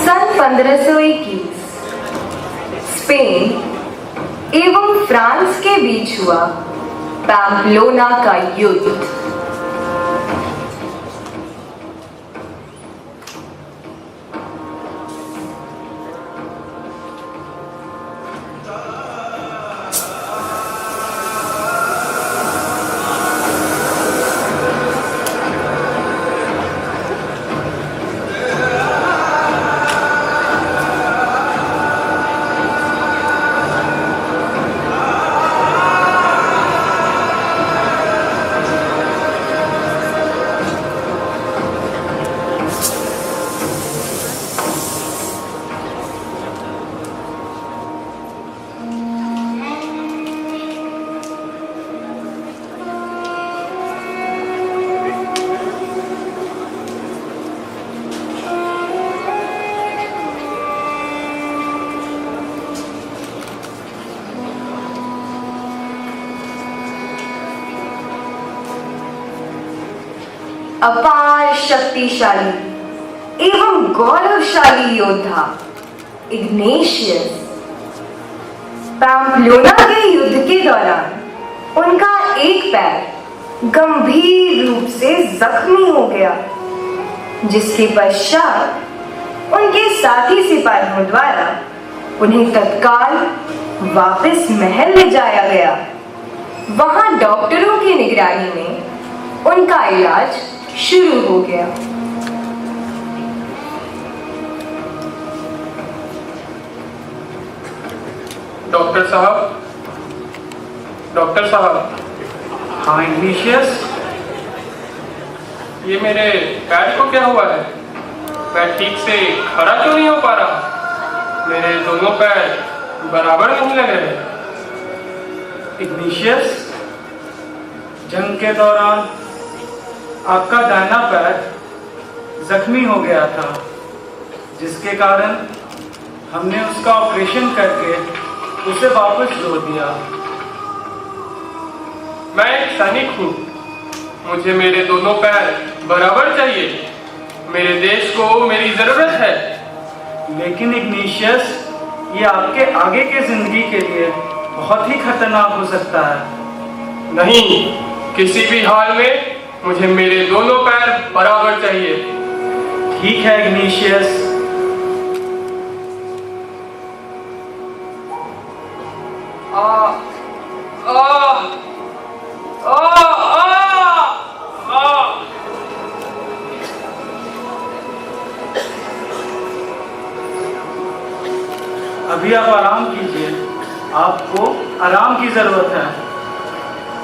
सन 1521 Spain एवं France के बीच हुआ पैम्प्लोना का युद्ध। अपार शक्तिशाली एवं गौरवशाली योद्धा इग्नेशियस पैम्प्लोना के युद्ध के दौरान उनका एक पैर गंभीर रूप से जख्मी हो गया, जिसके पश्चात उनके साथी सिपाहियों द्वारा उन्हें तत्काल वापस महल ले जाया गया। वहां डॉक्टरों की निगरानी में उनका इलाज शुरू हो गया। डॉक्टर साहब, हाँ इग्नेशियस, ये मेरे पैर को क्या हुआ है? मैं ठीक से खड़ा क्यों नहीं हो पा रहा? मेरे दोनों पैर बराबर नहीं लग रहे। इग्नेशियस, जंग के दौरान आपका दाहिना पैर जख्मी हो गया था, जिसके कारण हमने उसका ऑपरेशन करके उसे वापस जोड़ दिया। मैं एक सैनिक हूँ, मुझे मेरे दोनों पैर बराबर चाहिए। मेरे देश को मेरी जरूरत है। लेकिन इग्नेशियस, ये आपके आगे के जिंदगी के लिए बहुत ही खतरनाक हो सकता है। नहीं, किसी भी हाल में मुझे मेरे दोनों पैर बराबर चाहिए। ठीक है इग्नेशियस। अभी आप आराम कीजिए, आपको आराम की जरूरत है।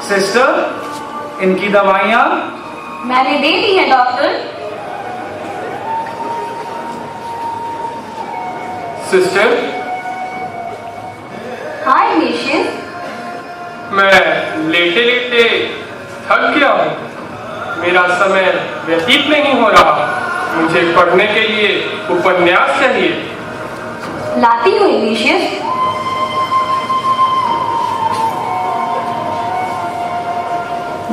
सिस्टर, इनकी दवाइयाँ मैंने दे दी है डॉक्टर। सिस्टर, हाँ इग्नेशियस। मैं लेटे लेटे थक गया हूँ। मेरा समय व्यतीत नहीं हो रहा। मुझे पढ़ने के लिए उपन्यास चाहिए। लाती हूँ इग्नेशियस।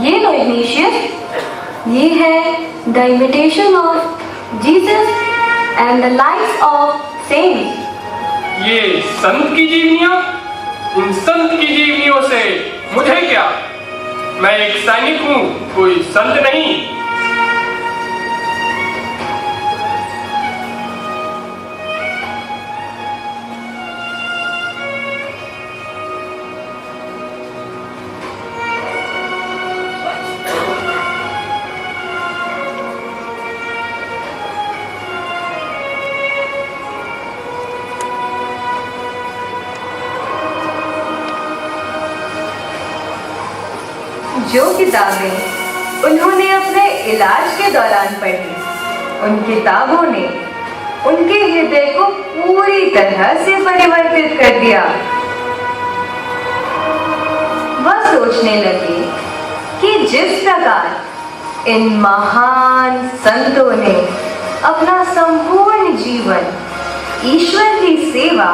ये लो इग्नेशियस, ये है the imitation of Jesus and the life of cents. ये संत की जीवनियां? इन संत की जीवनियों से मुझे क्या? मैं एक सैनिक हूँ, कोई संत नहीं। जो किताबें उन्होंने अपने इलाज के दौरान पढ़ी, उन किताबों ने उनके हृदय को पूरी तरह से परिवर्तित कर दिया। वह सोचने लगे कि जिस प्रकार इन महान संतों ने अपना संपूर्ण जीवन ईश्वर की सेवा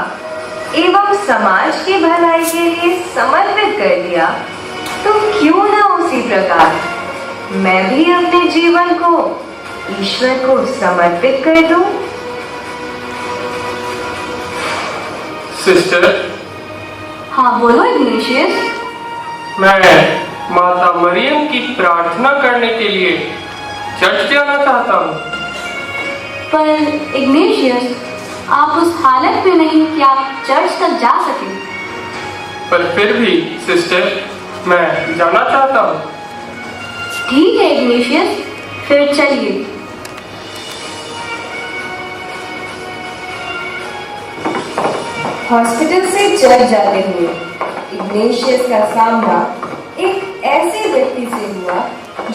एवं समाज की भलाई के लिए समर्पित कर दिया, तो क्यों ना उसी प्रकार मैं भी अपने जीवन को ईश्वर को समर्पित कर दूं? सिस्टर, हाँ बोलो इग्नेशियस। मैं माता मरियम की प्रार्थना करने के लिए चर्च जाना चाहता हूँ। पर इग्नेशियस, आप उस हालत में नहीं कि आप चर्च तक जा सकें। पर फिर भी सिस्टर, मैं जाना चाहता हूँ। ठीक है इग्नेशियस, फिर चलिए। हॉस्पिटल से चर्च जाते हुए इग्नेशियस का सामना एक ऐसे व्यक्ति से हुआ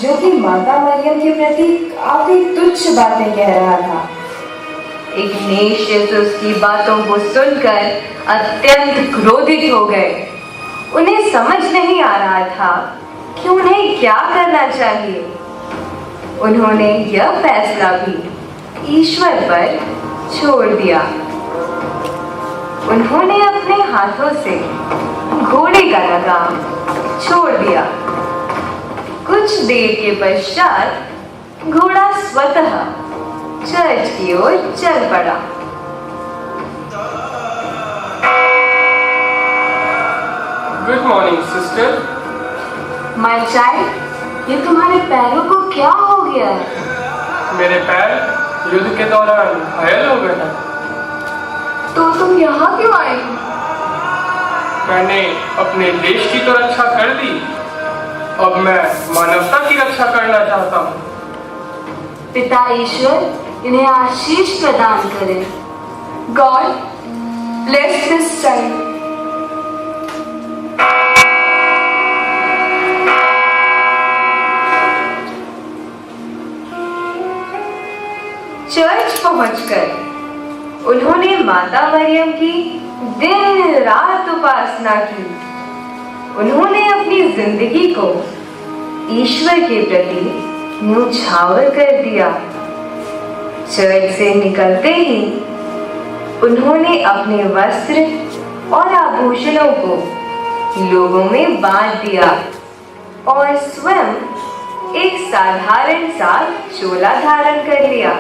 जो कि माता मरियम के प्रति काफी तुच्छ बातें कह रहा था। इग्नेशियस उसकी बातों को सुनकर अत्यंत क्रोधित हो गए। उन्हें समझ नहीं आ रहा था कि उन्हें क्या करना चाहिए। उन्होंने यह फैसला भी ईश्वर पर छोड़ दिया। उन्होंने अपने हाथों से घोड़े का लगाम छोड़ दिया। कुछ देर के पश्चात घोड़ा स्वतः चर्च की ओर चल पड़ा। Good morning sister. My child, ये तुम्हारे पैरों को क्या हो गया है? मेरे पैर युद्ध के दौरान घायल हो गए हैं। तो तुम यहाँ क्यों आए हो? मैंने अपने देश की तो रक्षा कर दी, अब मैं मानवता की रक्षा करना चाहता हूँ। पिता ईश्वर इन्हें आशीष प्रदान करे। God bless this child. Church पहुंचकर उन्होंने माता मरियम की दिन रात उपासना की। उन्होंने अपनी जिंदगी को ईश्वर के प्रति न्यौछावर कर दिया। चर्च से निकलते ही उन्होंने अपने वस्त्र और आभूषणों को लोगों में बांट दिया और स्वयं एक साधारण सा चोला धारण कर लिया।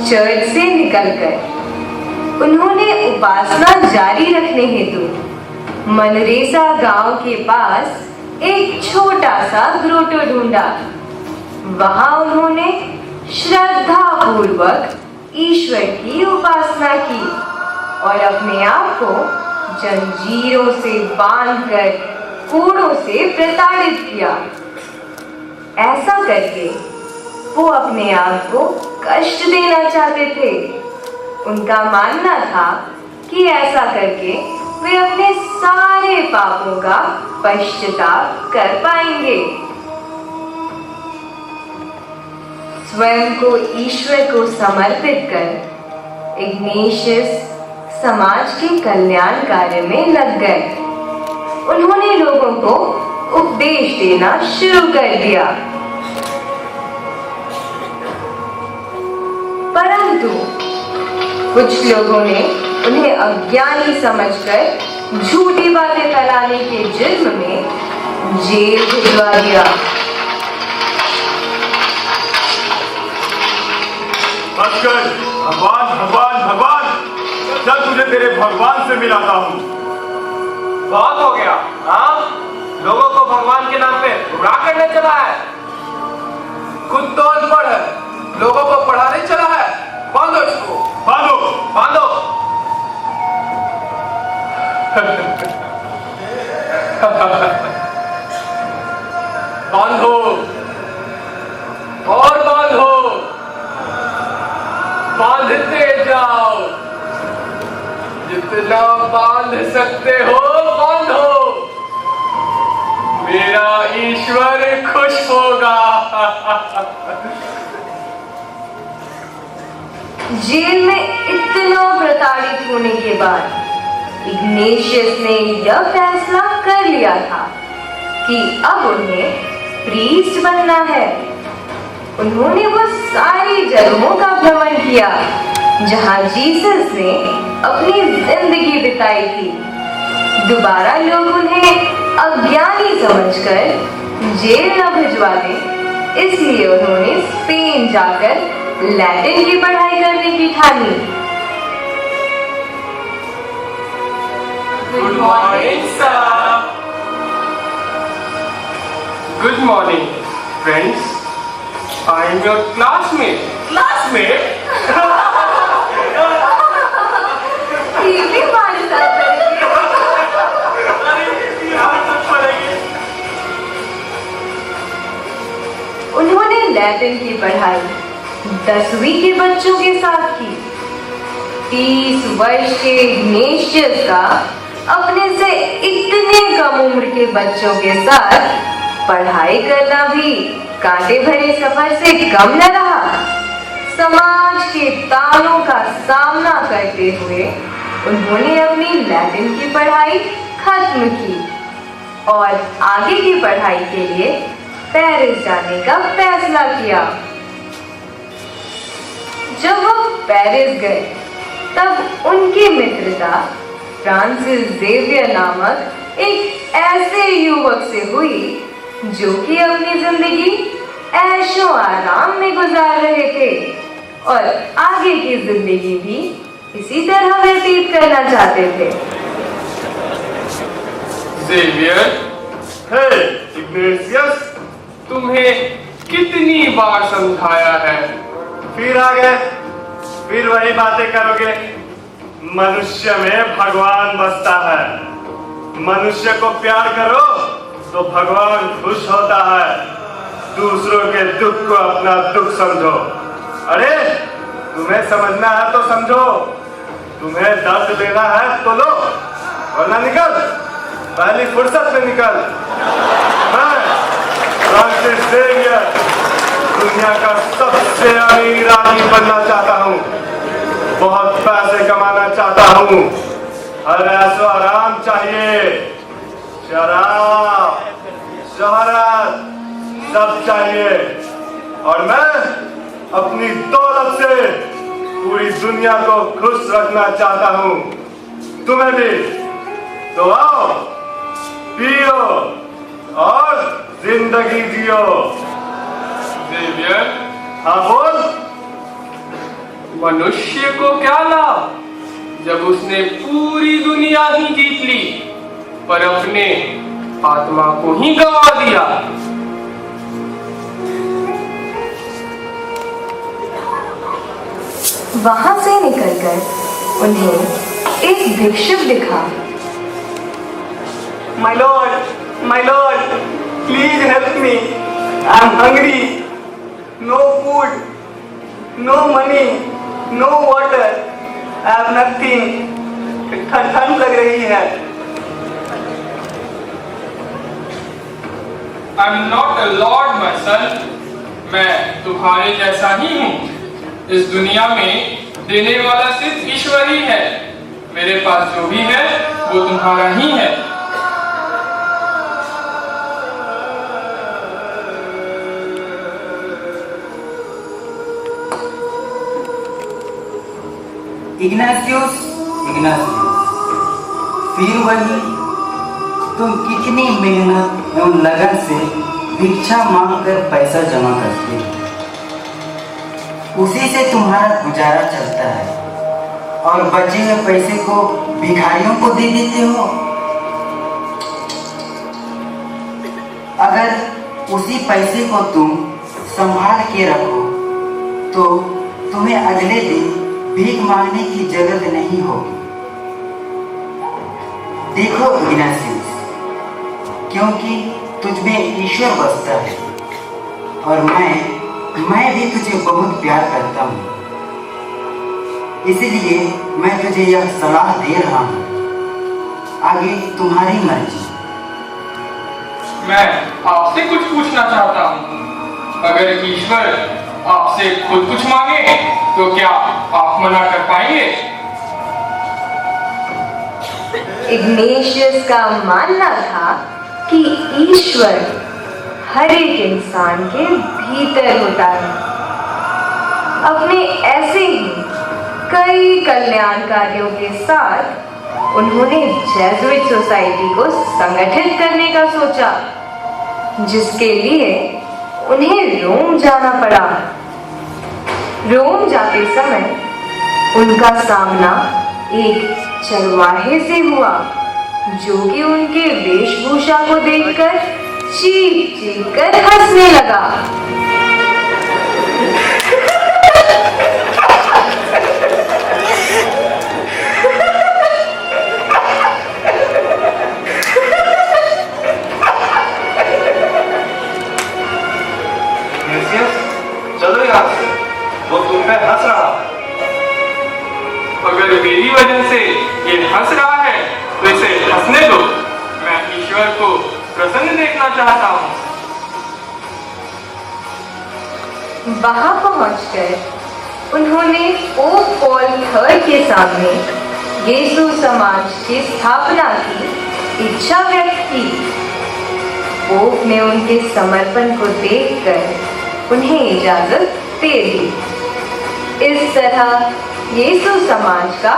चर्च से निकलकर उन्होंने उपासना जारी रखने हेतु मनरेसा गांव के पास एक छोटा सा ग्रोटो ढूंढा। वहां उन्होंने श्रद्धा पूर्वक ईश्वर की उपासना की और अपने आप को जंजीरों से बांधकर कोड़ों से प्रताड़ित किया। ऐसा करके वो अपने आप को कष्ट देना चाहते थे। उनका मानना था कि ऐसा करके वे अपने सारे पापों का पश्चाताप कर पाएंगे। स्वयं को ईश्वर को समर्पित कर इग्नेशियस समाज के कल्याण कार्य में लग गए। उन्होंने लोगों को उपदेश देना शुरू कर दिया। परंतु कुछ लोगों ने उन्हें अज्ञानी समझकर झूठी बातें फैलाने के जुर्म में जेल भिजवा दिया। बस कर, भगवान भगवान भगवान, चल तुझे तेरे भगवान से मिलाता हूँ। बहुत हो गया। हाँ, लोगों को भगवान के नाम पे गुमराह करने चला है। खुद तो अनपढ़ है, लोगों को पढ़ाने चला है। बांधो इसको, बांधो बांधो। बांधो और बांधो, बांधते जाओ, जितना बांध सकते हो बांधो। मेरा ईश्वर खुश होगा। जेल में इतना प्रताड़ित होने के बाद इग्नेशियस ने यह फैसला कर लिया था कि अब उन्हें प्रीस्ट बनना है। उन्होंने वो सारी जगहों का भ्रमण किया जहां जीसस ने अपनी जिंदगी बिताई थी। दोबारा लोग उन्हें अज्ञानी समझकर जेल न भिजवा दें, इसलिए उन्होंने स्पेन जाकर लैटिन की पढ़ाई करने की ठानी। Good morning sir. Good morning friends. I am your classmate. Classmate? उन्होंने लैटिन की पढ़ाई 10वीं के बच्चों के साथ की। 30 वर्ष के इग्नेशियस का अपने से इतने कम उम्र के बच्चों के साथ पढ़ाई करना भी कांटे भरे सफर से कम न रहा। समाज के तानों का सामना करते हुए उन्होंने अपनी लैटिन की पढ़ाई खत्म की और आगे की पढ़ाई के लिए पेरिस जाने का फैसला किया। जब वो पेरिस गए तब उनकी मित्रता फ्रांसिस जेवियर नामक एक ऐसे युवक से हुई जो कि अपनी जिंदगी ऐशो आराम में गुजार रहे थे और आगे की जिंदगी भी इसी तरह व्यतीत करना चाहते थे। जेवियर, हे इग्नेशियस, तुम्हें कितनी बार समझाया है? फिर आ गए, फिर वही बातें करोगे। मनुष्य में भगवान बसता है। मनुष्य को प्यार करो तो भगवान खुश होता है। दूसरों के दुख को अपना दुख समझो। अरे तुम्हें समझना है तो समझो, तुम्हें दर्द देना है तो लो, वरना निकल, पहली फुर्सत में निकल। मैं फ्रांसिस जेवियर दुनिया का सबसे अमीर आदमी बनना चाहता हूँ। बहुत पैसे कमाना चाहता हूँ। हर ऐसो आराम चाहिए, शराब, शोहरत सब चाहिए। और मैं अपनी दौलत से पूरी दुनिया को खुश रखना चाहता हूँ। तुम्हें भी तो आओ, पियो और जिंदगी जियो। जेवियर, हाँ बोल। मनुष्य को क्या लाभ जब उसने पूरी दुनिया ही जीत ली पर अपने आत्मा को ही गंवा दिया? वहां से निकलकर उन्हें एक भिक्षुक दिखा। My Lord, please help me. I'm hungry. No food, no money, no water. I have nothing. ठंड लग रही है। I'm not a lord, my son. मैं तुम्हारे जैसा ही हूँ। इस दुनिया में देने वाला सिर्फ ईश्वर ही है। मेरे पास जो भी है वो तुम्हारा ही है। इग्नासियस, फिर वही तुम कितनी मेहनत एवं लगन से भिक्षा मांगकर पैसा जमा करते हो, उसी से तुम्हारा गुजारा चलता है और बचे हुए पैसे को भिखारियों को दे देते हो। अगर उसी पैसे को तुम संभाल के रखो तो तुम्हें अगले दिन भीख मांगने की जरूरत नहीं होगी। देखो इग्नासियस, क्योंकि तुझमें ईश्वर बसता है और मैं भी तुझे बहुत प्यार करता हूँ, इसलिए मैं तुझे यह सलाह दे रहा हूँ। आगे तुम्हारी मर्जी। मैं आपसे कुछ पूछना चाहता हूँ। अगर ईश्वर आपसे खुद कुछ मांगे तो क्या आप मना कर पाएंगे? इग्नेशियस का मानना था कि ईश्वर हर एक इंसान के भीतर होता है। अपने ऐसे ही कई कल्याण कार्यों के साथ उन्होंने जेसुइट सोसाइटी को संगठित करने का सोचा, जिसके लिए उन्हें रोम जाना पड़ा। रोम जाते समय उनका सामना एक चरवाहे से हुआ, जो कि उनके वेशभूषा को देखकर चीख चीख कर हंसने लगा। चलो यहाँ से, वो तुम पे हंस रहा है। अगर मेरी वजह से ये हंस रहा है तो इसे हंसने दो। मैं ईश्वर को प्रसन्न देखना चाहता हूँ। वहां पहुंचकर उन्होंने पोप पॉल III के सामने यीशु समाज की स्थापना की इच्छा व्यक्त की। पोप ने उनके समर्पण को देखकर उन्हें इजाजत दे दी। इस तरह यीशु समाज का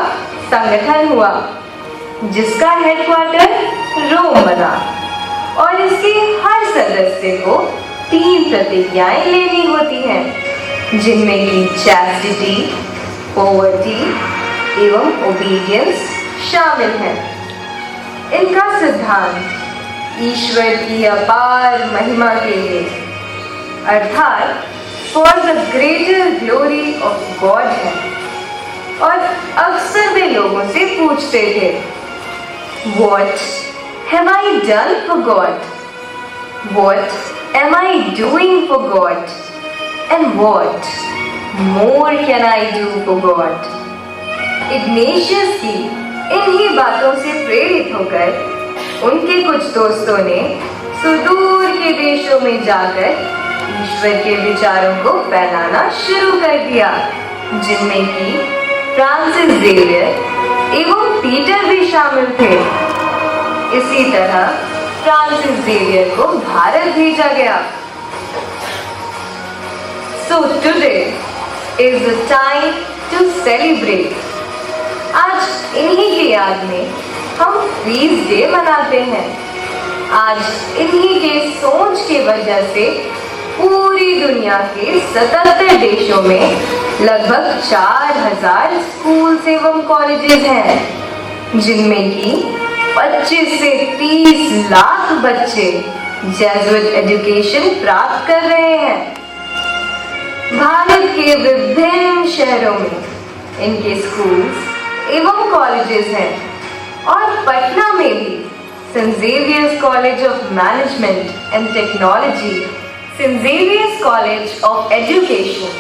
संगठन हुआ, जिसका हेडक्वार्टर रोम बना और इसके हर सदस्य को 3 प्रतिज्ञाएं लेनी होती हैं, जिनमें कि चैस्टिटी, पॉवर्टी एवं ओबीडियंस शामिल है। इनका सिद्धांत ईश्वर की अपार महिमा के लिए, अर्थात for the greater glory of God है। और अक्सर वे लोगों से पूछते थे, What have I done for God? What am I doing for God? And what more can I do for God? Ignatius की इन्हीं बातों से प्रेरित होकर उनके कुछ दोस्तों ने सुदूर के देशों में जाकर ईश्वर के विचारों को फैलाना शुरू कर दिया, जिनमें कि फ्रांसिस जेवियर एवं पीटर भी शामिल थे। इसी तरह फ्रांसिस जेवियर को भारत भेजा गया। So today is the time to celebrate. आज इन्हीं की याद में हम फीस्ट डे मनाते हैं। आज इन्हीं के सोच की वजह से पूरी दुनिया के 77 देशों में लगभग 4000 स्कूल्स एवं कॉलेजेस हैं, जिनमें कि 25 से 30 लाख बच्चे जेसुइट एजुकेशन प्राप्त कर रहे हैं। भारत के विभिन्न शहरों में इनके स्कूल्स एवं कॉलेजेस हैं और पटना में भी saint Xavier's college of management and technology, saint Xavier's college of education,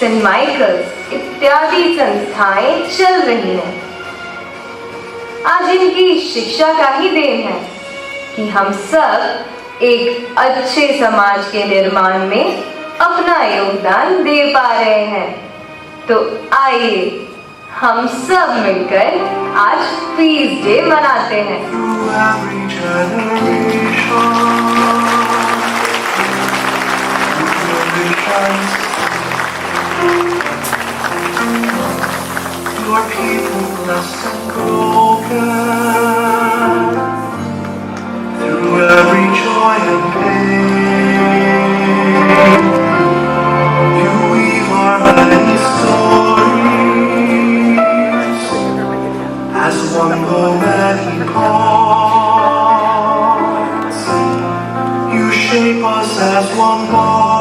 saint Michael's इत्यादि संस्थाएं चल रही हैं। आज इनकी शिक्षा का ही देन है कि हम सब एक अच्छे समाज के निर्माण में अपना योगदान दे पा रहे हैं। तो आइए हम सब मिलकर आज फीस्ट डे मनाते हैं। Your people blessed and broken, through every joy and pain, you weave our many stories, as one though many parts, you shape us as one body.